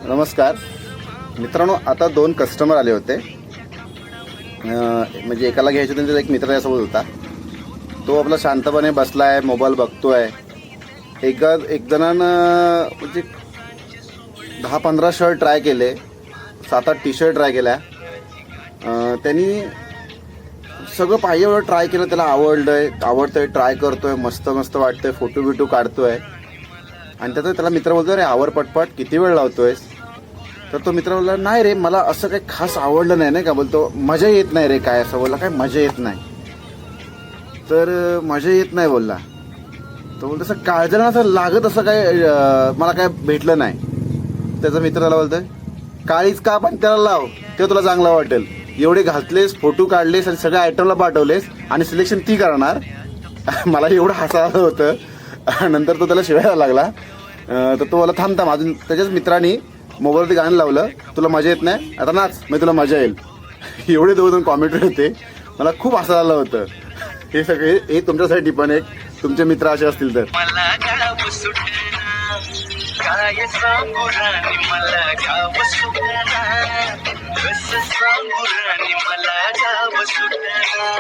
नमस्कार मित्रांनो, आता 2 कस्टमर आले होते. म्हणजे एकाला घ्यायचे त्यांचा एक मित्र यासोबत होता. तो आपला शांतपणे बसलाय, मोबाईल बघतोय. एक जणानं म्हणजे 10-15 शर्ट ट्राय केले, 7-8 टी शर्ट ट्राय केल्या. त्यांनी सगळं पाहिजे एवढं ट्राय केलं, त्याला आवडतंय, ट्राय करतोय, मस्त मस्त वाटतंय, फोटो बिटो काढतोय. आणि त्याला मित्र बोलतोय, अरे आवर पटपट, किती वेळ लावतोयस? तर तो मित्र बोलला, नाही रे, मला असं काही खास आवडलं नाही का. बोलतो मजा येत नाही रे. काय असं बोलला, काय मजा येत नाही? तर मजा येत नाही बोलला. तो बोलतो असं काळजाला असं लागत, असं काय मला काय भेटलं नाही. त्याचा मित्र त्याला बोलतोय, काळीच का पण त्याला लाव, ते तुला चांगलं वाटेल. एवढे घातलेस, फोटो काढलेस आणि सगळ्या आयटमला पाठवलेस आणि सिलेक्शन ती करणार. मला एवढं हसायला होतं. नंतर तो त्याला शिवायला लागला. तर तो मला थांब अजून. त्याच्याच मित्रांनी मोबाईलवरती गाणं लावलं, तुला मजा येत नाही, आता नाच, मग तुला मजा येईल. एवढे 2 कॉमेंट होते. मला खूप हसायला आलं होतं. हे सगळे हे तुमच्यासाठी पण एक, तुमचे मित्र असे असतील तर. मला गाव सुटना, काय सांगू राणी, मला गाव सुटना, कसं सांगू राणी, मला गाव सुटना.